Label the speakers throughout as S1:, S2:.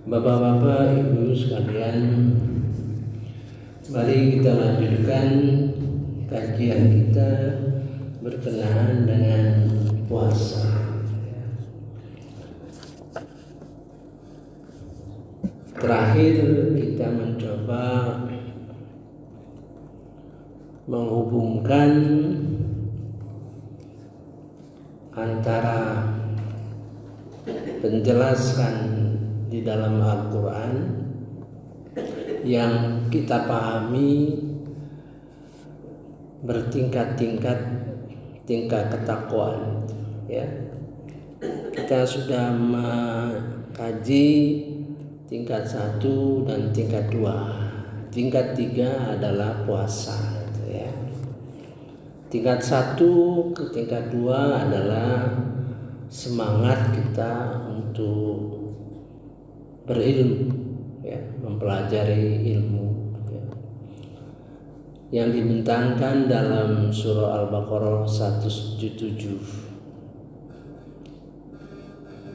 S1: Bapak-bapak, ibu sekalian, mari kita lanjutkan kajian kita berkenaan dengan puasa. Terakhir kita mencoba menghubungkan antara penjelasan di dalam Al-Quran yang kita pahami bertingkat-tingkat tingkat ketakwaan, ya. Kita sudah mengkaji tingkat 1 dan tingkat 2. Tingkat 3 adalah puasa, ya. Tingkat 1 ke tingkat 2 adalah semangat kita untuk berilmu, ya, mempelajari ilmu, ya, yang dibentangkan dalam surah Al-Baqarah 177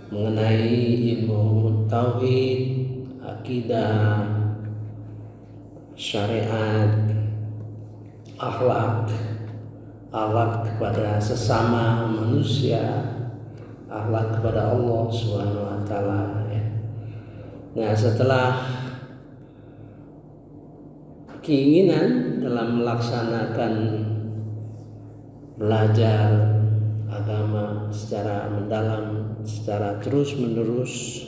S1: mengenai ilmu tauhid, akidah, syariat, akhlak kepada sesama manusia, akhlak kepada Allah Subhanahu wa taala. Nah, setelah keinginan dalam melaksanakan belajar agama secara mendalam, secara terus-menerus,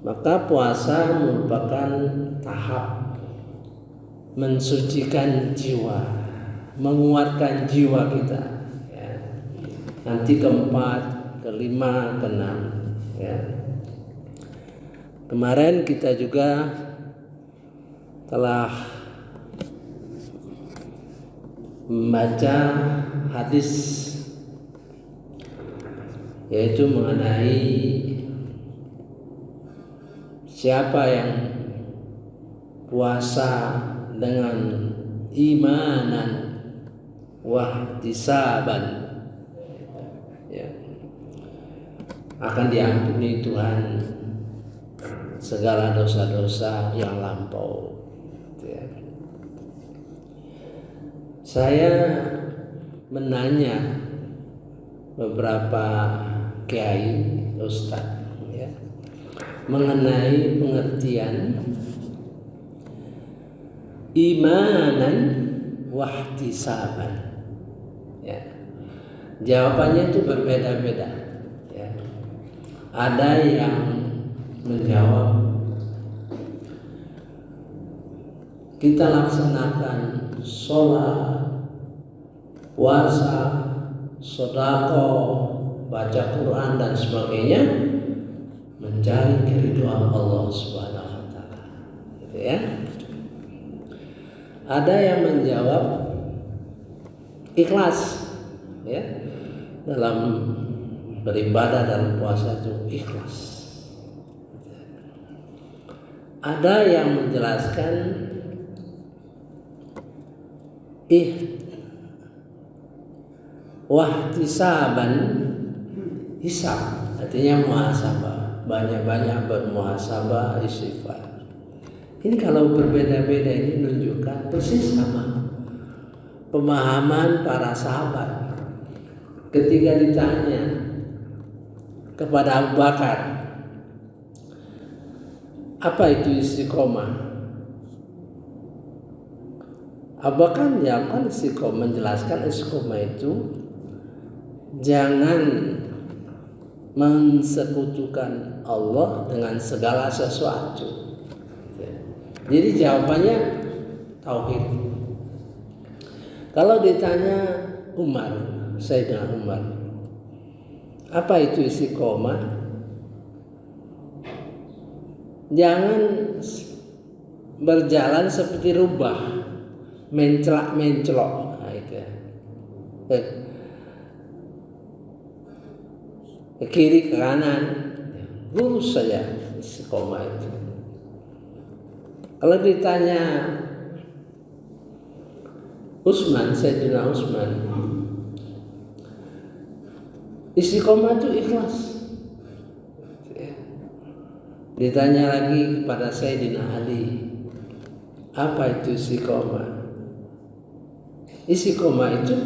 S1: maka puasa merupakan tahap mensucikan jiwa, menguatkan jiwa kita, ya. Nanti keempat, kelima, keenam, ya. Kemarin kita juga telah membaca hadis, yaitu mengenai siapa yang puasa dengan imanan wahtisaban, ya, akan diampuni Tuhan segala dosa-dosa yang lampau, ya. Saya menanya beberapa kiai, ustaz, ya, mengenai pengertian imanan wahtisaban, ya. Jawabannya itu berbeda-beda, ya. Ada yang menjawab, kita laksanakan sholat, puasa, sedekah, baca Quran dan sebagainya mencari keridhaan Allah Subhanahu wa taala, gitu, ya. Ada yang menjawab ikhlas, ya, dalam beribadah, dalam puasa itu ikhlas. Ada yang menjelaskan wahtisaban hisab, artinya muhasabah, banyak-banyak bermuhasabah, istighfar. Ini kalau berbeda-beda ini menunjukkan persis sama pemahaman para sahabat ketika ditanya kepada Abu Bakar, apa itu istiqomah? Abu Bakar menjawabkan istiqomah, menjelaskan istiqomah itu jangan mensekutukan Allah dengan segala sesuatu. Jadi jawabannya tauhid. Kalau ditanya Umar, Sayyidina Umar, apa itu istiqomah? Jangan berjalan seperti rubah, mencelak-mencelok, nah, itu, ke kiri ke kanan, lurus saja istiqomah itu. Kalau ditanya Utsman, Sayyidina Utsman, istiqomah itu ikhlas. Ditanya lagi kepada Sayyidina Ali, apa itu istiqomah? Istiqomah itu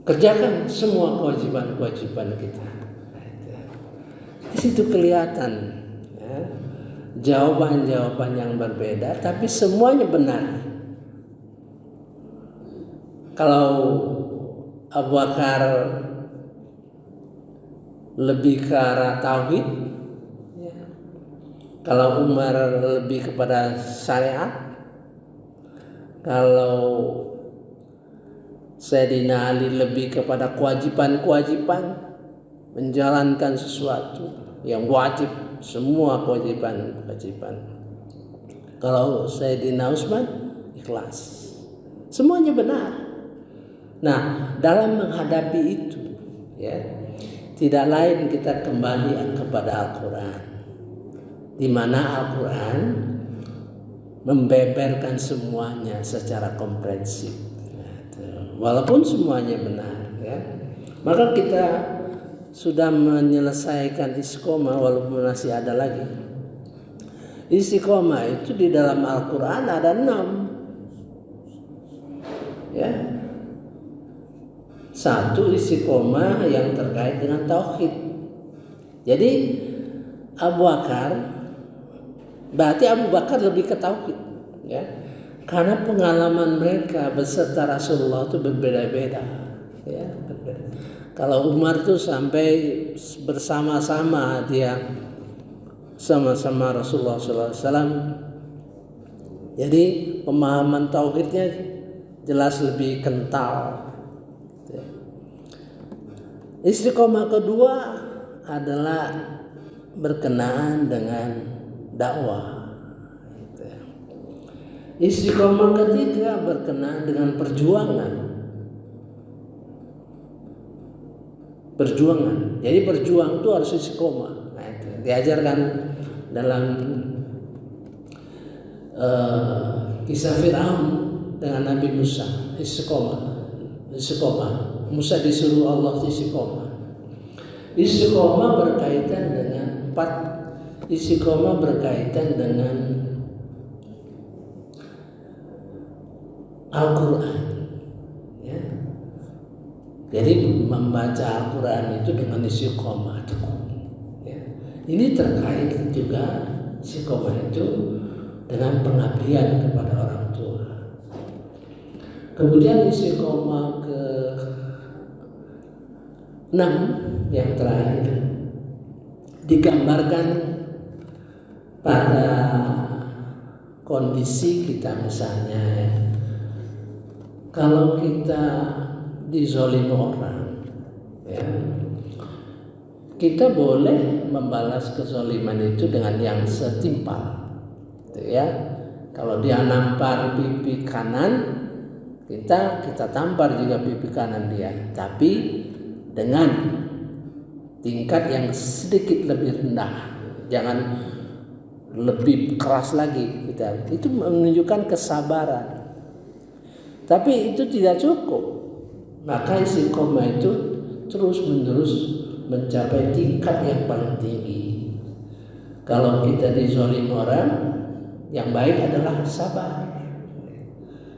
S1: kerjakan semua kewajiban-kewajiban kita. Di situ kelihatan ya, jawaban-jawaban yang berbeda, tapi semuanya benar. Kalau Abu Bakar lebih ke arah tauhid, ya. Kalau Umar lebih kepada syariat, kalau Sayyidina Ali lebih kepada kewajiban-kewajiban, menjalankan sesuatu yang wajib, semua kewajiban-kewajiban. Kalau Sayyidina Utsman ikhlas, semuanya benar. Nah, dalam menghadapi itu, ya, tidak lain kita kembali kepada Al-Quran, di mana Al-Quran membeberkan semuanya secara komprehensif, walaupun semuanya benar, ya. Maka kita sudah menyelesaikan istiqomah, walaupun masih ada lagi. Istiqomah itu di dalam Al-Quran ada 6, ya. Satu, istiqomah yang terkait dengan tauhid. Jadi Abu Bakar, berarti Abu Bakar lebih ke tauhid, ya. Karena pengalaman mereka beserta Rasulullah itu berbeda-beda, ya, berbeda. Kalau Umar tuh sampai bersama-sama dia sama-sama Rasulullah SAW. Jadi pemahaman tauhidnya jelas lebih kental. Istiqomah kedua adalah berkenaan dengan dakwah. Istiqomah ketiga berkenaan dengan perjuangan. Jadi berjuang itu harus istiqomah. Nah, itu diajarkan dalam kisah Fir'aun dengan Nabi Musa. Istiqomah. Musa disuruh Allah istiqomah. Istiqomah berkaitan dengan 4. Istiqomah berkaitan dengan Al-Quran, ya. Jadi membaca Al-Quran itu dengan istiqomah, ya. Ini terkait juga istiqomah itu dengan pengabdian kepada orang tua. Kemudian istiqomah ke-6 yang terakhir digambarkan pada kondisi kita, misalnya, ya. Kalau kita dizolimi orang, ya, kita boleh membalas kezoliman itu dengan yang setimpal, ya. Kalau dia nampar pipi kanan, kita tampar juga pipi kanan dia, tapi dengan tingkat yang sedikit lebih rendah, jangan lebih keras lagi kita. Itu menunjukkan kesabaran. Tapi itu tidak cukup. Maka istiqomah itu terus-menerus mencapai tingkat yang paling tinggi. Kalau kita dizolimi orang, yang baik adalah sabar.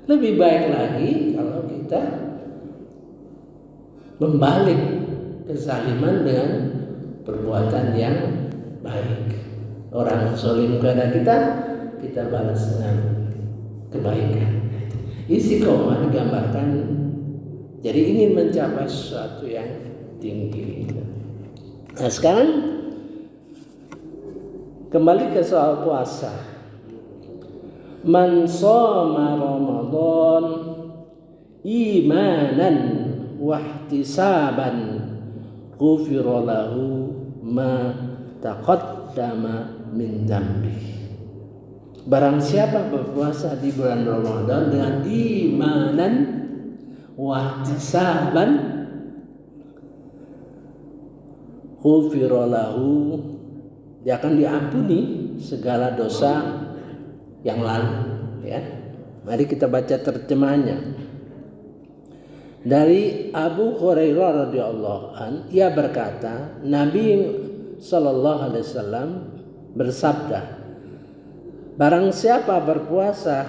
S1: Lebih baik lagi kalau kita membalik kezaliman dengan perbuatan yang baik. Orang zalim kepada kita balas dengan kebaikan. Istiqomah digambarkan jadi ingin mencapai sesuatu yang tinggi. Nah, sekarang kembali ke soal puasa. Man shoma Ramadan imanan wahtisaban ghufira lahu ma taqaddama min dzambi. Barang siapa berpuasa di bulan Ramadan dengan imanan wahtisaban ghufira lahu, dia akan diampuni segala dosa yang lalu, ya. Mari kita baca terjemahannya. Dari Abu Hurairah radhiyallahu an, ia berkata, Nabi Sallallahu Alaihi Wasallam bersabda, barang siapa berpuasa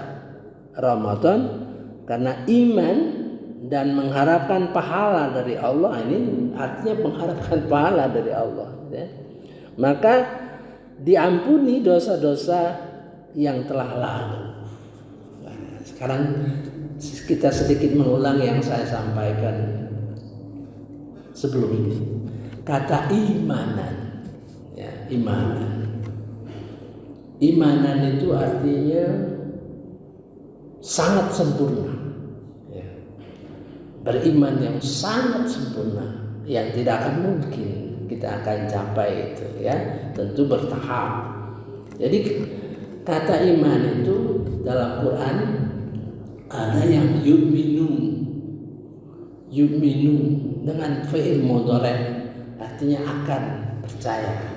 S1: Ramadan karena iman dan mengharapkan pahala dari Allah, ini artinya mengharapkan pahala dari Allah, ya, maka diampuni dosa-dosa yang telah lalu. Nah, sekarang kita sedikit mengulang yang saya sampaikan sebelum ini. Kata imanan, ya, imanan itu artinya sangat sempurna, ya. Beriman yang sangat sempurna, yang tidak akan mungkin kita akan capai itu, ya, tentu bertahap. Jadi kata iman itu dalam Quran ada yang yu'minu dengan fi'il mudhari', artinya akan percaya.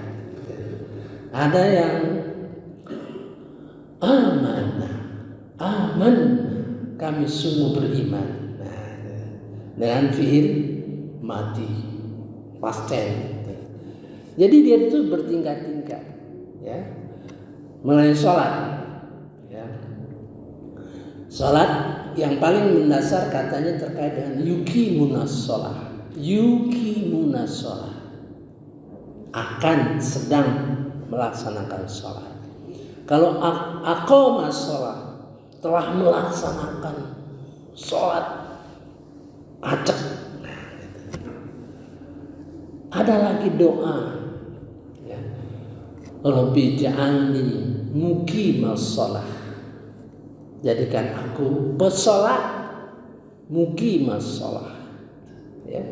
S1: Ada yang aman, kami sungguh beriman, nah, dengan fi'il mati, past tense. Jadi dia itu bertingkat-tingkat, ya. Mulai sholat, ya. Sholat yang paling mendasar katanya terkait dengan yuqimunas sholat, akan sedang melaksanakan sholat. Kalau aqamas sholat, telah melaksanakan sholat acak. Ada lagi doa, ya. Rabbi ja'alni muqimas sholat, jadikan aku pesolat muqimas sholat, ya.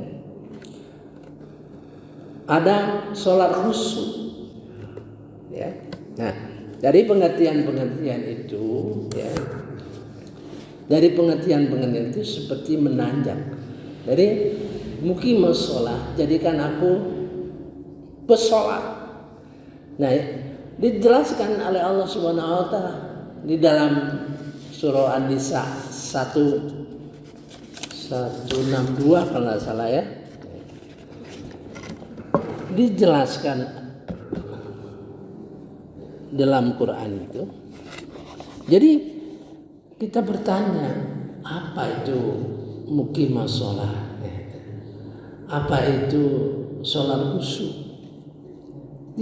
S1: Ada sholat khusyuk, ya. Nah, dari pengertian itu, ya, dari pengertian itu seperti menanjak. Dari muqimas sholat, jadikan aku pesolat. Nah, dijelaskan oleh Allah Subhanahu wa taala di dalam surah An-Nisa 162 kalau nggak salah, ya. Dijelaskan dalam Quran itu. Jadi kita bertanya, apa itu muqimas sholat? Apa itu sholat khusyuk?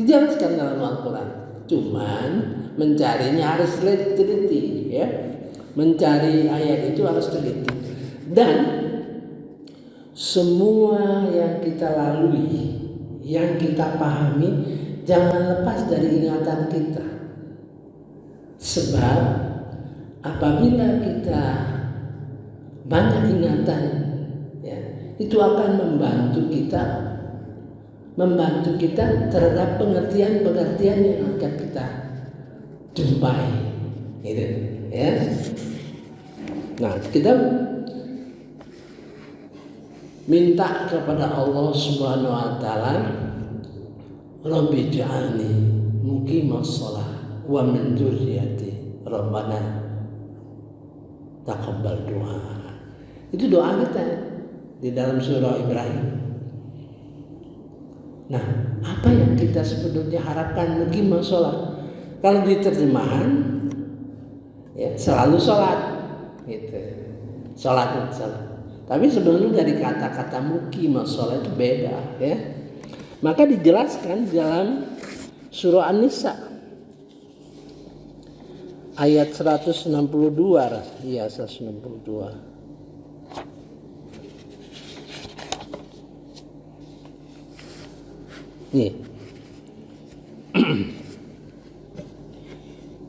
S1: Dijelaskan dalam Al-Quran. Cuman mencarinya harus teliti, ya. Mencari ayat itu harus teliti. Dan semua yang kita lalui, yang kita pahami, jangan lepas dari ingatan kita. Sebab apabila kita banyak ingatan, ya, itu akan membantu kita terhadap pengertian yang akan kita jumpai, gitu, ya. Nah, kita minta kepada Allah Subhanahu wa taala, Rabbi ja'alni muqimas shalah wa min dzurriyyati rabbana taqabbal doa. Itu doa kita di dalam surah Ibrahim. Nah, apa yang kita sebetulnya harapkan muqimas shalah? Kalau di terjemahan, ya, selalu sholat, gitu. Sholat. Tapi sebenarnya dari kata-kata muqimas shalah itu beda, ya. Maka dijelaskan dalam surah An-Nisa ayat 162, ya, 162. Nih.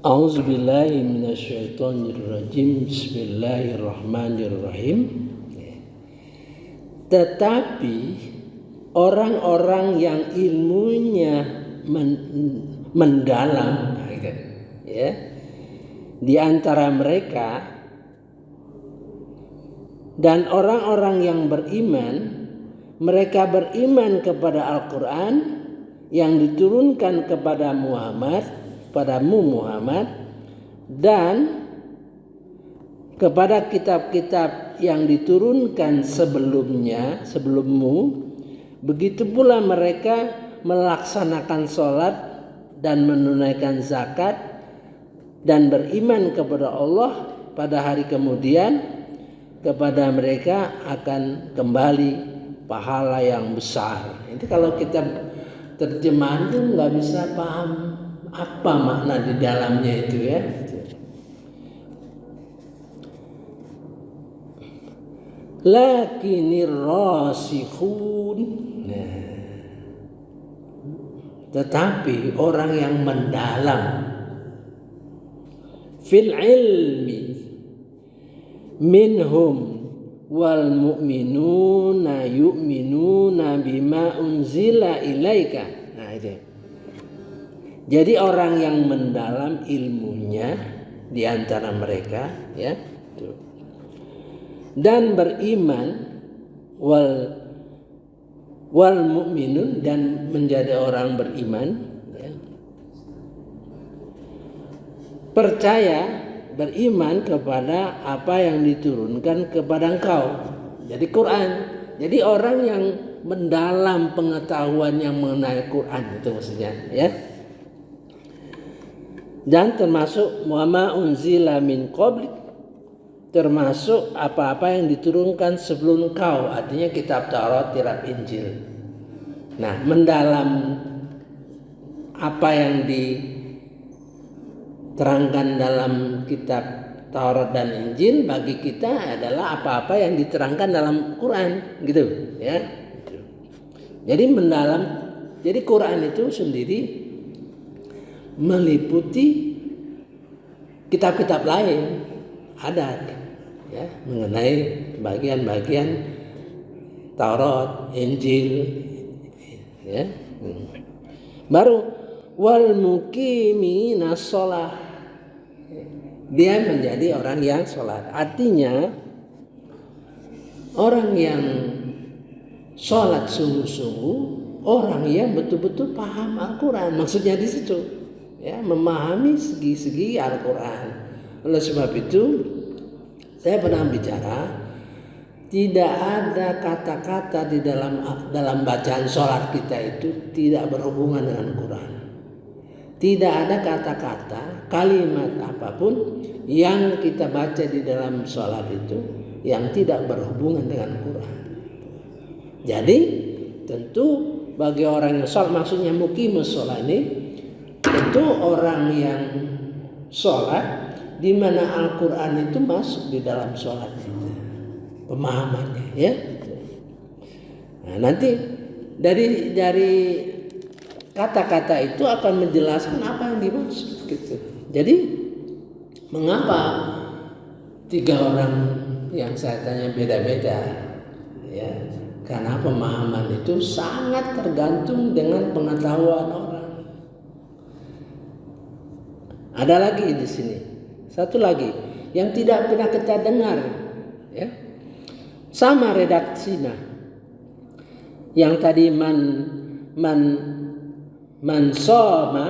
S1: A'udzubillahi minasyaitonirrajim. Bismillahirrahmanirrahim. Tetapi orang-orang yang ilmunya mendalam, ya, di antara mereka dan orang-orang yang beriman, mereka beriman kepada Al-Quran yang diturunkan kepada padamu Muhammad, dan kepada kitab-kitab yang diturunkan sebelummu. Begitu pula mereka melaksanakan sholat dan menunaikan zakat dan beriman kepada Allah pada hari kemudian, kepada mereka akan kembali pahala yang besar. Itu kalau kita terjemahan itu nggak bisa paham apa makna di dalamnya itu ya. Lakinir rasikhun. Tetapi orang yang mendalam fil ilmi minhum wal mu'minuna yu'minuna bima unzila ilaika. Nah itu. Jadi orang yang mendalam ilmunya di antara mereka ya, dan beriman wal mu'minun dan menjadi orang beriman ya. Percaya beriman kepada apa yang diturunkan kepada engkau. Jadi Quran. Jadi orang yang mendalam pengetahuan yang mengenai Quran itu maksudnya ya. Dan termasuk wama unzila min qablik, termasuk apa-apa yang diturunkan sebelum kau, artinya kitab Taurat, kitab Injil. Nah, mendalam apa yang diterangkan dalam kitab Taurat dan Injil bagi kita adalah apa-apa yang diterangkan dalam Quran, gitu ya. Jadi mendalam, jadi Quran itu sendiri meliputi kitab-kitab lain, ada ya mengenai bagian-bagian Taurat, Injil ya. Baru wal muqimina shalah, dia menjadi orang yang sholat. Artinya orang yang sholat sungguh-sungguh, orang yang betul-betul paham Al-Quran. Maksudnya di situ ya, memahami segi-segi Al-Quran. Oleh sebab itu saya pernah bicara, tidak ada kata-kata di dalam bacaan sholat kita itu tidak berhubungan dengan Quran. Tidak ada kata-kata, kalimat apapun yang kita baca di dalam sholat itu yang tidak berhubungan dengan Quran. Jadi tentu bagi orang yang sholat, maksudnya muqimus sholat ini, tentu orang yang sholat di mana Al-Quran itu masuk di dalam sholat itu, pemahamannya ya. Nah, nanti dari kata-kata itu akan menjelaskan apa yang dimaksud gitu. Jadi mengapa 3 orang yang saya tanya beda-beda ya? Karena pemahaman itu sangat tergantung dengan pengetahuan orang. Ada lagi di sini, satu lagi yang tidak pernah kita dengar ya. Sama redaksinya. Yang tadi man soma,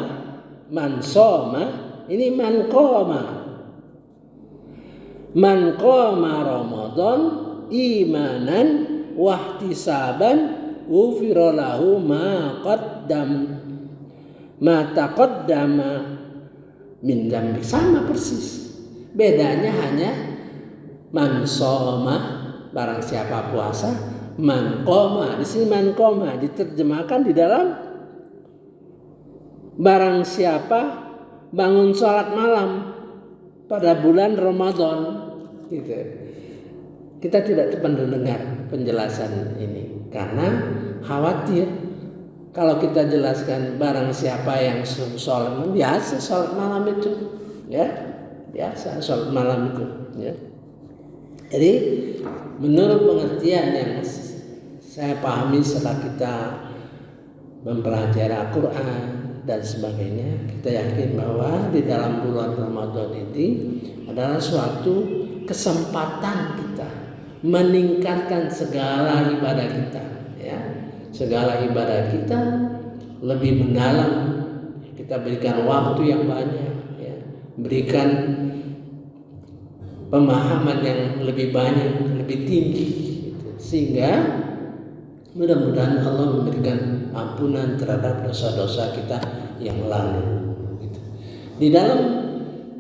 S1: ini man qama Ramadan imanan wahtisaban ghufira lahu ma taqaddama min dzambi. Sama persis. Bedanya hanya man soma, barang siapa puasa, man qama. Di sini man qama diterjemahkan di dalam barang siapa bangun sholat malam pada bulan Ramadan gitu. Kita tidak mendengar penjelasan ini karena khawatir kalau kita jelaskan barang siapa yang sholat malam, biasa sholat malam itu ya, biasa sholat malam itu ya. Jadi menurut pengertian yang saya pahami setelah kita mempelajari Al-Quran dan sebagainya, kita yakin bahwa di dalam bulan Ramadan ini adalah suatu kesempatan kita meningkatkan segala ibadah kita ya. Segala ibadah kita lebih mendalam, kita berikan waktu yang banyak ya, berikan pemahaman yang lebih banyak, lebih tinggi gitu. Sehingga Mudah-mudahan Allah memberikan ampunan terhadap dosa-dosa kita yang lalu. Gitu. Di dalam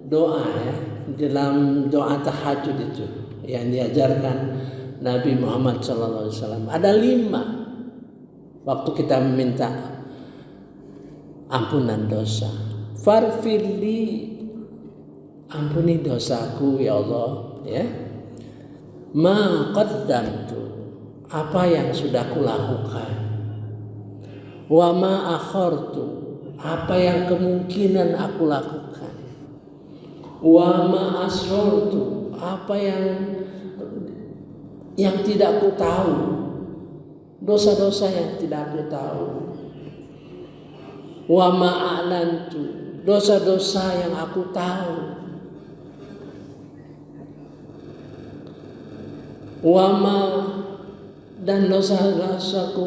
S1: doa ya, di dalam doa tahajud itu yang diajarkan Nabi Muhammad SAW ada 5 waktu kita meminta ampunan dosa. Farfirli, ampuni dosaku ya Allah, ya. Ma qaddamtu, apa yang sudah kulakukan. Wa ma akhartu, apa yang kemungkinan aku lakukan. Wa ma asrartu, apa yang tidak aku tahu. Dosa-dosa yang tidak aku tahu. Wa ma a'lantu, dosa-dosa yang aku tahu. Wa ma, dan dosa-dosaku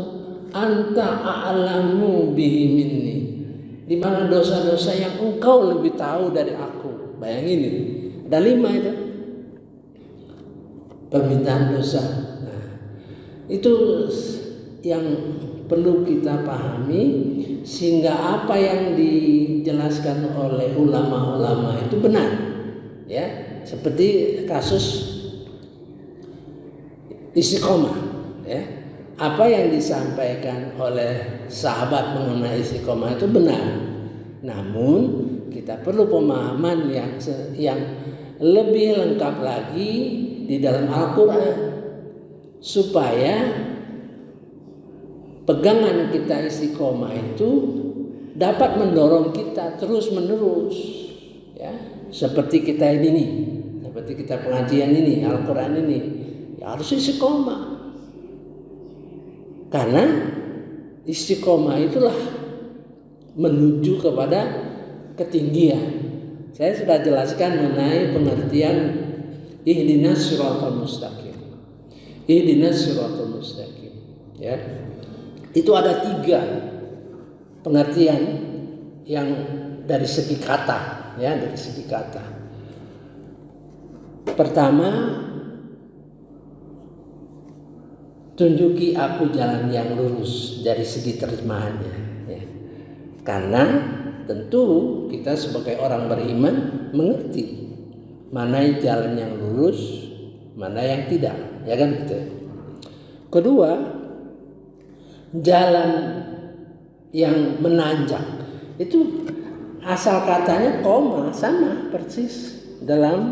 S1: anta a'lamu bihi minni, di mana dosa-dosa yang engkau lebih tahu dari aku. Bayangin ini, ada 5 itu permintaan dosa. Nah, itu yang perlu kita pahami, sehingga apa yang dijelaskan oleh ulama-ulama itu benar, ya. Seperti kasus istiqomah, ya. Apa yang disampaikan oleh sahabat mengenai istiqomah itu benar. Namun kita perlu pemahaman yang lebih lengkap lagi di dalam Al-Quran, supaya pegangan kita istiqomah itu dapat mendorong kita terus menerus, ya. Seperti kita ini nih, seperti kita pengajian ini, Al-Quran ini, ya harus istiqomah. Karena istiqomah itulah menuju kepada ketinggian. Saya sudah jelaskan mengenai pengertian ihdinas siratal mustaqim. Ihdinas siratal mustaqim, ya. Itu ada 3 pengertian yang dari segi kata, ya, dari segi kata. Pertama, tunjuki aku jalan yang lurus dari segi terjemahannya, ya. Karena tentu kita sebagai orang beriman mengerti mana jalan yang lurus, mana yang tidak, ya kan gitu. Kedua, jalan yang menanjak itu asal katanya koma, sama persis dalam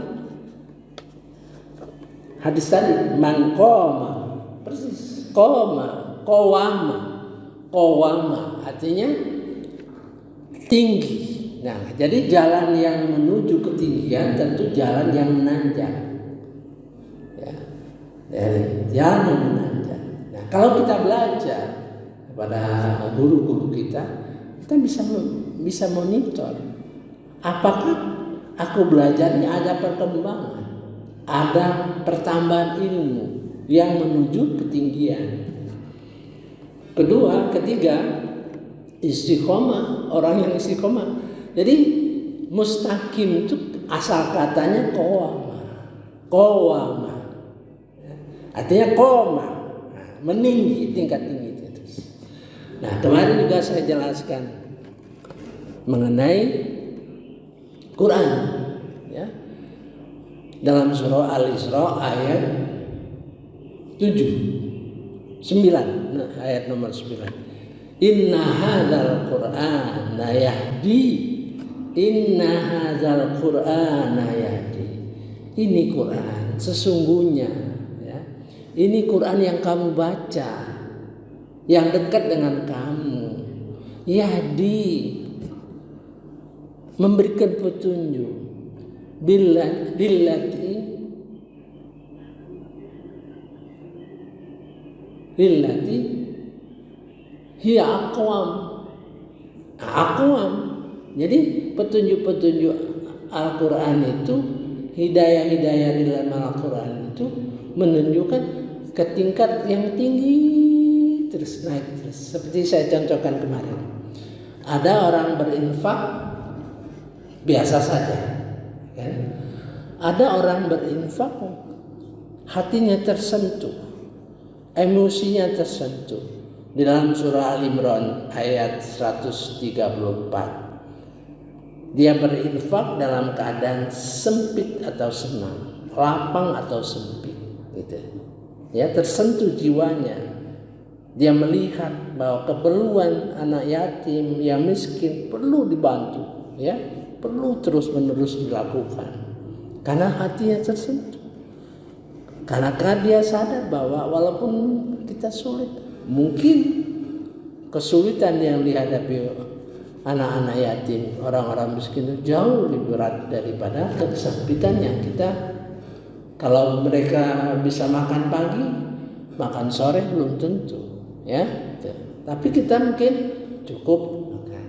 S1: hadis tadi, man qoma, persis qoma, qawama artinya tinggi. Nah, jadi jalan yang menuju ketinggian tentu jalan yang menanjak, ya, dari jalan yang menanjak. Nah, kalau kita belajar kepada guru-guru kita bisa monitor apakah aku belajarnya ada perkembangan, ada pertambahan ilmu yang menuju ketinggian. Ketiga, istiqomah, orang yang istiqomah. Jadi mustaqim itu asal katanya qawama, artinya qoma, meninggi, tingkat tinggi. Nah, kemarin juga saya jelaskan mengenai Quran, ya, dalam surah Al-Isra ayat 9, ayat nomor 9. Inna hadzal Qur'ana yahdi. Ini Quran sesungguhnya, ya. Ini Quran yang kamu baca, yang dekat dengan kamu. Yahdi, memberikan petunjuk. Billati hiya aqwam. Jadi petunjuk-petunjuk Al-Quran itu, hidayah-hidayah di dalam Al-Quran itu menunjukkan ke tingkat yang tinggi, terus naik terus. Seperti saya contohkan kemarin, ada orang berinfak biasa saja, kan? Ada orang berinfak hatinya tersentuh, emosinya tersentuh. Di dalam surah Al-Imran ayat 134, dia berinfak dalam keadaan sempit atau senang, lapang atau sempit, gitu. Ya, tersentuh jiwanya. Dia melihat bahwa keperluan anak yatim yang miskin perlu dibantu, ya, perlu terus-menerus dilakukan. Karena hatinya tersentuh. Karena dia sadar bahwa walaupun kita sulit, mungkin kesulitan yang dihadapi anak-anak yatim, orang-orang miskin itu jauh lebih berat daripada kesempitan yang kita. Kalau mereka bisa makan pagi, makan sore belum tentu, ya. Tapi kita mungkin cukup makan.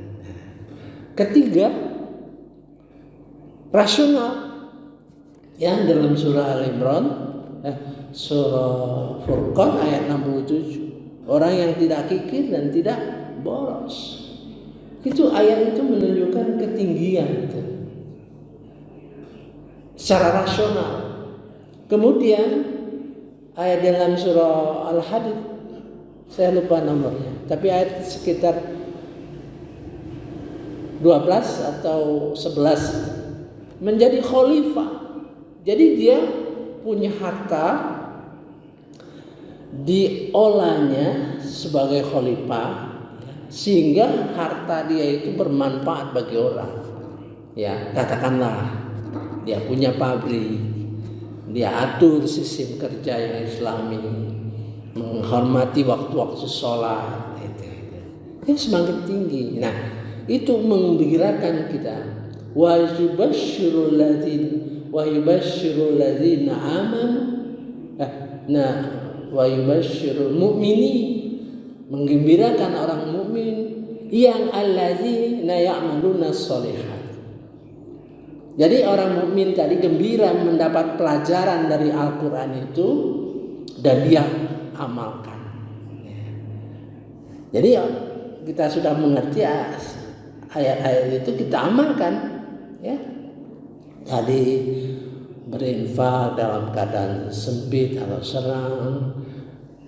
S1: Ketiga, rasional. Yang dalam surah Al-Imran, surah Furqan ayat 67, orang yang tidak kikir dan tidak boros. Itu ayat itu menunjukkan ketinggian itu, secara rasional. Kemudian ayat dalam surah Al-Hadid, saya lupa nomornya, tapi ayat sekitar 12 atau 11, menjadi khalifah. Jadi dia punya harta, diolahnya sebagai khalifah, sehingga harta dia itu bermanfaat bagi orang. Ya, katakanlah dia punya pabrik, dia atur sistem kerja yang Islami, menghormati waktu-waktu sholat, itu semakin tinggi. Nah, itu menggembirakan kita. Wa yubasyirul ladzina amanu, wa yubasyirul mu'minin, menggembirakan orang mukmin yang alladzina ya'maluna sholihat. Jadi orang mukmin tadi gembira mendapat pelajaran dari Al-Quran itu dan dia amalkan. Jadi kita sudah mengerti ayat-ayat itu, kita amalkan, ya. Tadi berinfak dalam keadaan sempit atau serang,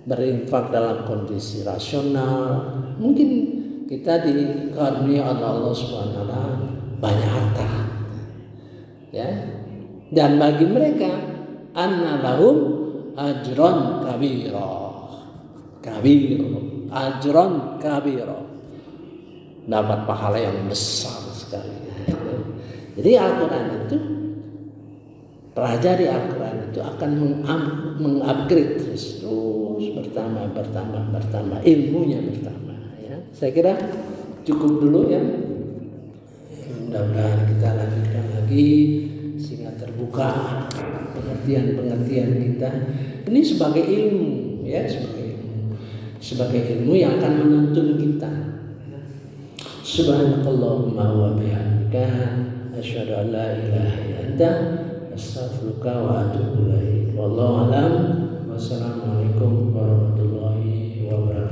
S1: berinfak dalam kondisi rasional. Mungkin kita dikaruniai oleh Allah Subhanahu wa taala banyak harta, ya. Dan bagi mereka anna lahum ajran kabira. Ajran kabira. Dapat pahala yang besar sekali. Jadi Al-Quran itu, pelajari Al-Quran itu akan mengupgrade terus bertambah ilmunya bertambah, ya. Saya kira cukup dulu, ya. Mudah-mudahan kita lanjutkan lagi sehingga terbuka pengertian kita. Ini sebagai ilmu, ya, sebagai ilmu yang akan menuntun kita. Subhanakallahumma wa bihamdika asyhadu an la ilaha illa anta astaghfiruka wa atubu ilaik. Wallahu a'lam. Wassalamualaikum warahmatullahi wabarakatuh.